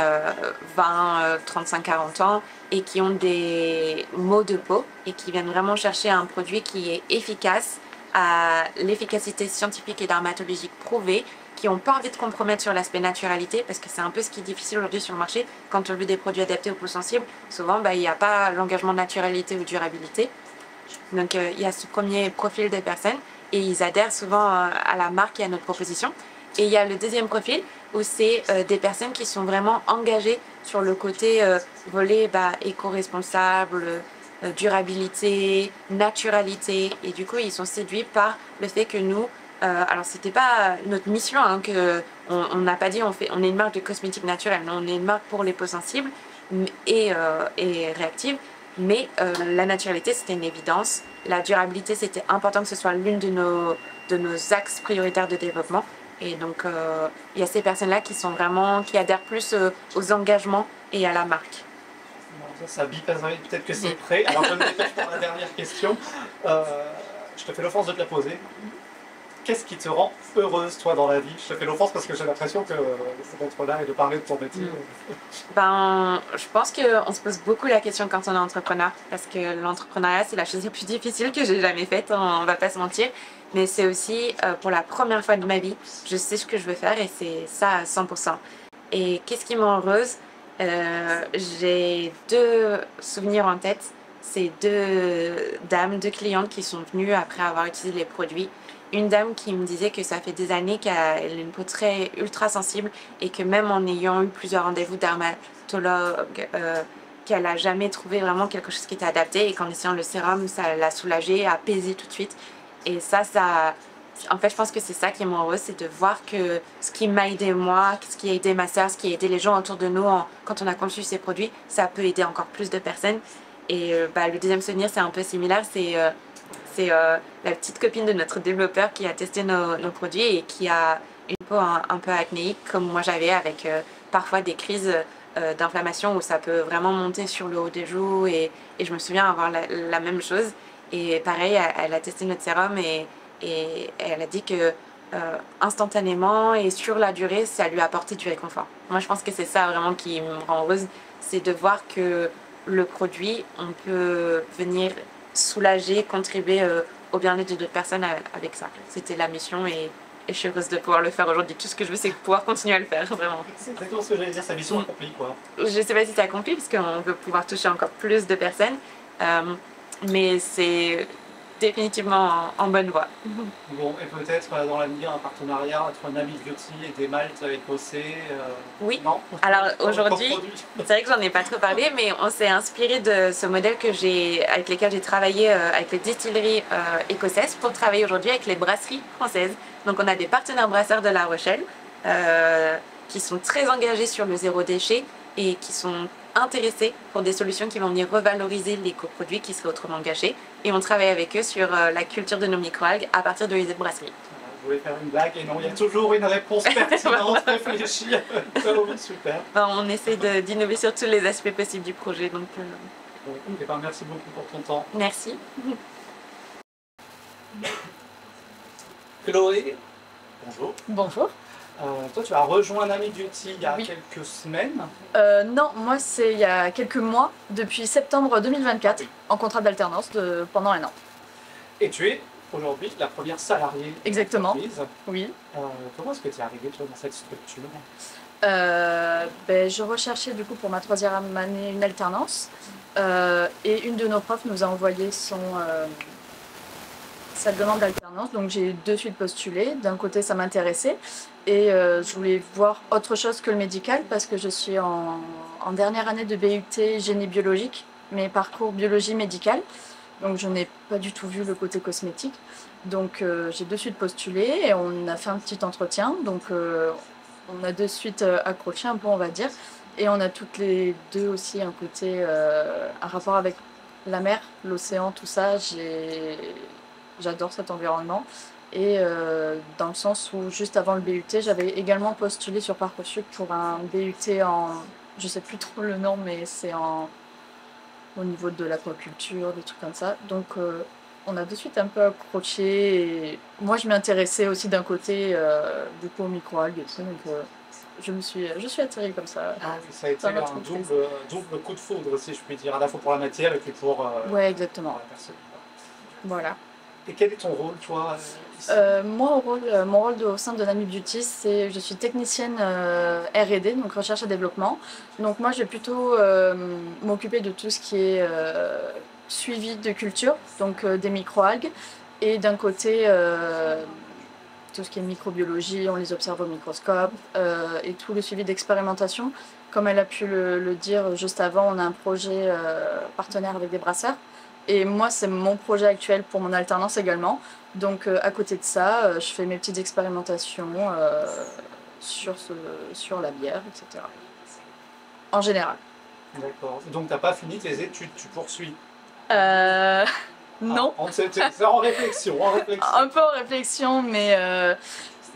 20, 35, 40 ans et qui ont des maux de peau et qui viennent vraiment chercher un produit qui est efficace, à l'efficacité scientifique et dermatologique prouvée, qui n'ont pas envie de compromettre sur l'aspect naturalité, parce que c'est un peu ce qui est difficile aujourd'hui sur le marché. Quand on veut des produits adaptés aux peaux sensibles, souvent il n'y a pas l'engagement de naturalité ou durabilité. Donc il y a ce premier profil de personnes et ils adhèrent souvent à la marque et à notre proposition. Et il y a le deuxième profil où c'est des personnes qui sont vraiment engagées sur le côté volet éco-responsable, durabilité, naturalité, et du coup ils sont séduits par le fait que nous, alors c'était pas notre mission, hein, on n'a pas dit on est une marque de cosmétiques naturels, on est une marque pour les peaux sensibles et réactives, mais la naturalité c'était une évidence, la durabilité c'était important que ce soit l'une de nos axes prioritaires de développement. Et donc, il y a ces personnes-là qui adhèrent plus aux engagements et à la marque. Ça bip, peut-être que c'est prêt. Alors, je me dépêche pour la dernière question. Je te fais l'offense de te la poser. Qu'est-ce qui te rend heureuse, toi, dans la vie? Je te fais l'offense parce que j'ai l'impression que d'être là et de parler de ton métier. Je pense qu'on se pose beaucoup la question quand on est entrepreneur, parce que l'entrepreneuriat, c'est la chose la plus difficile que j'ai jamais faite, on va pas se mentir. Mais c'est aussi, pour la première fois de ma vie, je sais ce que je veux faire et c'est ça à 100%. Et qu'est-ce qui me rend heureuse? J'ai 2 souvenirs en tête. C'est 2 dames, 2 clientes qui sont venues après avoir utilisé les produits. Une dame qui me disait que ça fait des années qu'elle a une peau très ultra sensible et que même en ayant eu plusieurs rendez-vous dermatologue, qu'elle n'a jamais trouvé vraiment quelque chose qui était adapté et qu'en essayant le sérum, ça l'a soulagée, apaisée tout de suite. Et ça, en fait, je pense que c'est ça qui est mon heureuse, c'est de voir que ce qui m'a aidé moi, ce qui a aidé ma soeur, ce qui a aidé les gens autour de nous quand on a conçu ces produits, ça peut aider encore plus de personnes. Et le deuxième souvenir, c'est un peu similaire, C'est la petite copine de notre développeur qui a testé nos produits et qui a une peau un peu acnéique comme moi j'avais, avec parfois des crises d'inflammation où ça peut vraiment monter sur le haut des joues, et je me souviens avoir la même chose. Et pareil, elle a testé notre sérum et elle a dit que instantanément et sur la durée, ça lui a apporté du réconfort. Moi, je pense que c'est ça vraiment qui me rend heureuse, c'est de voir que le produit, on peut venir soulager, contribuer au bien-être d'autres personnes avec ça. C'était la mission, et je suis heureuse de pouvoir le faire aujourd'hui. Tout ce que je veux, c'est pouvoir continuer à le faire, vraiment. C'est exactement ce que j'allais dire, sa mission accomplie, quoi. Je sais pas si c'est accompli, parce qu'on veut pouvoir toucher encore plus de personnes, mais c'est définitivement en bonne voie. Bon, et peut-être dans l'avenir un partenariat entre Nami Beauty et des maltes écossais. Oui. Non. Alors aujourd'hui, c'est vrai que j'en ai pas trop parlé, mais on s'est inspiré de ce modèle avec lesquels j'ai travaillé avec les distilleries écossaises pour travailler aujourd'hui avec les brasseries françaises. Donc on a des partenaires brasseurs de La Rochelle qui sont très engagés sur le zéro déchet et qui sont intéressés pour des solutions qui vont venir revaloriser les coproduits qui seraient autrement gâchés. Et on travaille avec eux sur la culture de nos microalgues à partir de l'idée de brasserie. Je voulais faire une blague et non, il y a toujours une réponse pertinente, réfléchie. Super. On essaie d'innover sur tous les aspects possibles du projet. Donc, bon, eh ben, merci beaucoup pour ton temps. Merci. Chloé, bonjour. Bonjour. Toi, tu as rejoint Nami Beauty il y a quelques semaines. Non, moi c'est il y a quelques mois, depuis septembre 2024, en contrat d'alternance pendant 1 an. Et tu es aujourd'hui la première salariée. Exactement. De l'entreprise. Oui. Comment est-ce que tu es arrivée toi, dans cette structure? Je recherchais du coup pour ma 3e année une alternance, et une de nos profs nous a envoyé sa demande d'alternance, donc j'ai de suite postulé. D'un côté ça m'intéressait, et je voulais voir autre chose que le médical, parce que je suis en dernière année de BUT génie biologique, mais parcours biologie médicale, donc je n'ai pas du tout vu le côté cosmétique. Donc j'ai de suite postulé et on a fait un petit entretien, donc on a de suite accroché un peu, on va dire, et on a toutes les deux aussi un côté, un rapport avec la mer, l'océan, tout ça. J'adore cet environnement, et dans le sens où juste avant le BUT, j'avais également postulé sur Parcoursup pour un BUT je sais plus trop le nom, mais c'est au niveau de l'aquaculture, des trucs comme ça. Donc on a de suite un peu accroché, et moi je m'intéressais aussi d'un côté du coup aux microalgues et tout, donc je suis attirée comme ça. Ah, ça a été un double coup de foudre, si je puis dire, à la fois pour la matière et puis pour, ouais, exactement. pour la personne. Voilà. Et quel est ton rôle, toi ici? Moi, mon rôle au sein de Nami Beauty, je suis technicienne R&D, donc recherche et développement. Donc moi, je vais plutôt m'occuper de tout ce qui est suivi de culture, donc des microalgues, et d'un côté tout ce qui est microbiologie, on les observe au microscope, et tout le suivi d'expérimentation. Comme elle a pu le dire juste avant, on a un projet partenaire avec des brasseurs. Et moi, c'est mon projet actuel pour mon alternance également. Donc, à côté de ça, je fais mes petites expérimentations sur la bière, etc. En général. D'accord. Donc, tu n'as pas fini tes études, tu poursuis? Non. C'est en réflexion, en réflexion. Un peu en réflexion, mais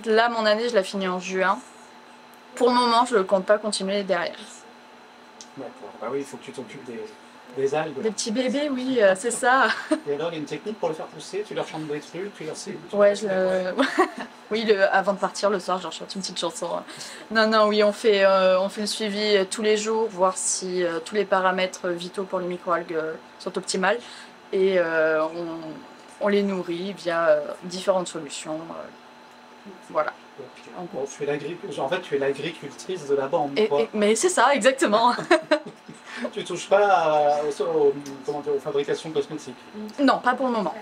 là, mon année, je la finis en juin. Pour le moment, je ne compte pas continuer derrière. D'accord. Bah oui, il faut que tu t'occupes des algues. Des petits bébés, oui, c'est ça. Et alors, il y a une technique pour les faire pousser, tu leur chantes des trucs, tu leur sais. Ouais, oui, avant de partir le soir, je leur chante une petite chanson. Non, oui, on fait le suivi tous les jours, voir si tous les paramètres vitaux pour les microalgues sont optimales. Et on les nourrit via différentes solutions. Voilà. Bon, en fait, tu es l'agricultrice de la bande. Mais c'est ça, exactement. Tu ne touches pas aux fabrications cosmétiques? Non, pas pour le moment.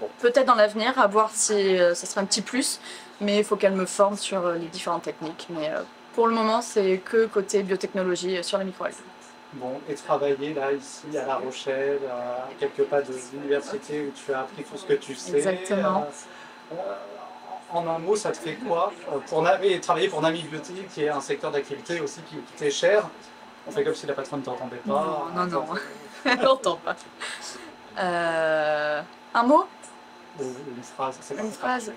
Bon. Peut-être dans l'avenir, à voir si ça serait un petit plus, mais il faut qu'elle me forme sur les différentes techniques. Mais pour le moment, c'est que côté biotechnologie sur les microalgues. Bon, et travailler là, ici, à La Rochelle, à quelques pas de l'université où tu as appris tout ce que tu sais. Exactement. En un mot, ça te fait quoi et travailler pour Nami Beauty, qui est un secteur d'activité aussi qui t'est cher? On fait comme si la patronne ne t'entendait pas. Non, elle n'entend pas. Un mot? Ou une phrase, c'est Une phrase.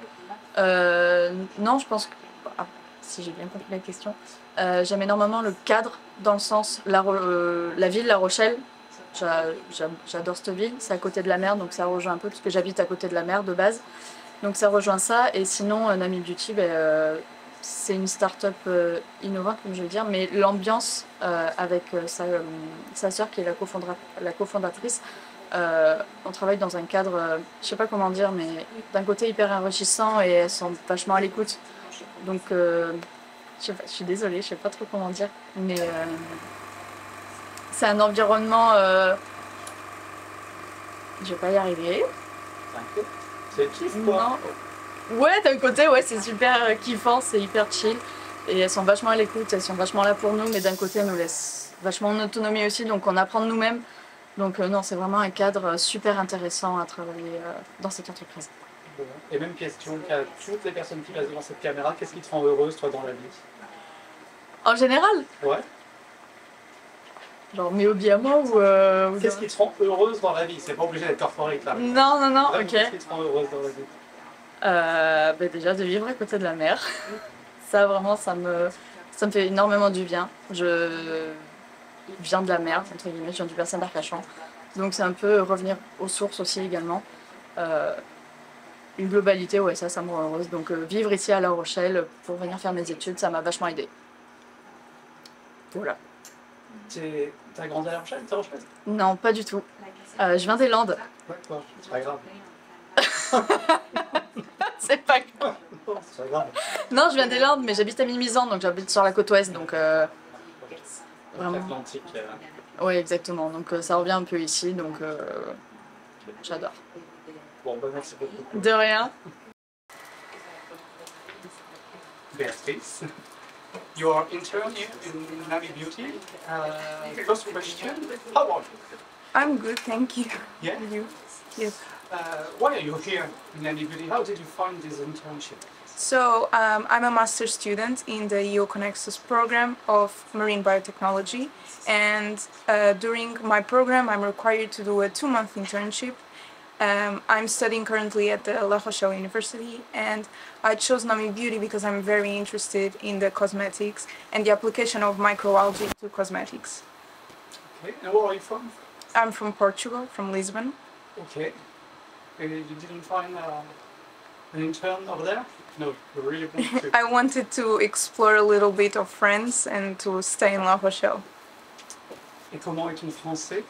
Non, je pense que... ah, si j'ai bien compris la question. J'aime énormément le cadre, dans le sens, la ville, La Rochelle. J'adore cette ville, c'est à côté de la mer, donc ça rejoint un peu, parce que j'habite à côté de la mer de base. Donc ça rejoint ça. Et sinon, Nami Beauty, c'est une start-up innovante, comme je veux dire, mais l'ambiance avec sa sœur qui est la cofondatrice, on travaille dans un cadre, je sais pas comment dire, mais d'un côté hyper enrichissant et elles sont vachement à l'écoute. Donc, je suis désolée, je sais pas trop comment dire, mais c'est un environnement. Je vais pas y arriver. C'est kiff quoi. Non. Ouais, d'un côté, ouais, c'est super kiffant, c'est hyper chill. Et elles sont vachement à l'écoute, elles sont vachement là pour nous, mais d'un côté, elles nous laissent vachement en autonomie aussi, donc on apprend de nous-mêmes. Donc non, c'est vraiment un cadre super intéressant à travailler dans cette entreprise. Bon. Et même question qu'à toutes les personnes qui passent devant cette caméra, qu'est-ce qui te rend heureuse toi dans la vie? En général? Ouais. Genre mes hobbies à moi ou Qu'est-ce qui te rend heureuse dans la vie? C'est pas obligé d'être corporate là. Non, non, non, Vraiment, ok. Qu'est-ce qui te rend heureuse dans la vie? Déjà de vivre à côté de la mer. Ça vraiment, ça me fait énormément du bien. Je viens de la mer, entre guillemets, je viens du bassin d'Arcachon. Donc c'est un peu revenir aux sources aussi également. Une globalité, ouais, ça me rend heureuse. Donc vivre ici à La Rochelle pour venir faire mes études, ça m'a vachement aidée. Voilà. T'as grandi à La Rochelle, t'es rochelaise? Non, pas du tout. Je viens des Landes. D'accord, c'est pas grave. C'est pas grave. C'est pas grave. Non, je viens des Landes, mais j'habite à Mimizan, donc j'habite sur la côte ouest, donc vraiment. Atlantique. Oui, exactement. Donc ça revient un peu ici, donc j'adore. Bon, bah merci beaucoup. De rien. Beatrice, you are intern here in Nami Beauty. First question, how are you? I'm good, thank you. Yeah? You? Yes. Why are you here in Nami Beauty? How did you find this internship? So I'm a master's student in the EO Connexus program of marine biotechnology, and during my program I'm required to do a 2-month internship. I'm studying currently at the La Rochelle University, and I chose Nami Beauty because I'm very interested in the cosmetics and the application of microalgae to cosmetics. Okay, and where are you from? I'm from Portugal, from Lisbon. Okay. You didn't find an intern over there? No, you really want to. I wanted to explore a little bit of France and to stay in La Rochelle. Et comment est ton français?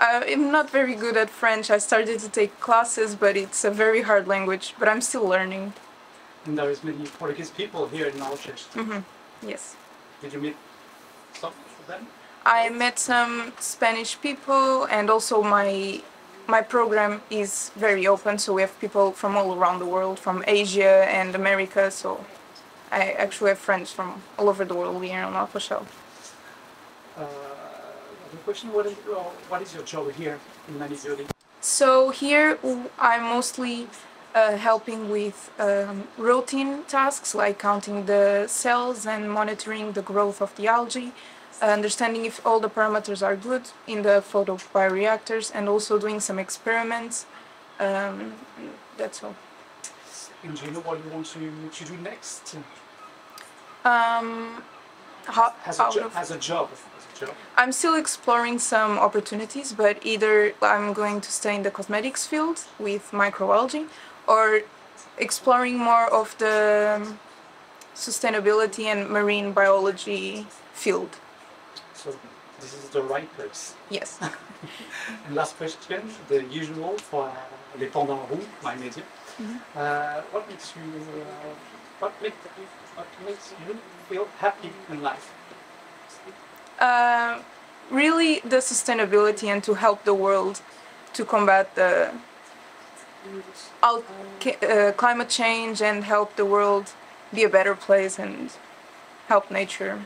I'm not very good at French. I started to take classes, but it's a very hard language, but I'm still learning. And there is many Portuguese people here in La Rochelle. Yes. Did you meet some of them? I met some Spanish people, and also my program is very open, so we have people from all around the world, from Asia and America, so I actually have friends from all over the world here in La Rochelle. The question, what is your job here in Nami Beauty? So here I'm mostly helping with routine tasks like counting the cells and monitoring the growth of the algae, understanding if all the parameters are good in the photobioreactors, and also doing some experiments. That's all. And do you know what you want to do next? As a job. I'm still exploring some opportunities, but either I'm going to stay in the cosmetics field with microalgae, or exploring more of the sustainability and marine biology field. So this is the right place. Yes. And last question, the usual for les pendants roux, my media. What makes you feel happy in life? Really the sustainability and to help the world to combat the climate change and help the world be a better place and help nature.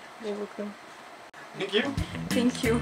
Thank you. Thank you.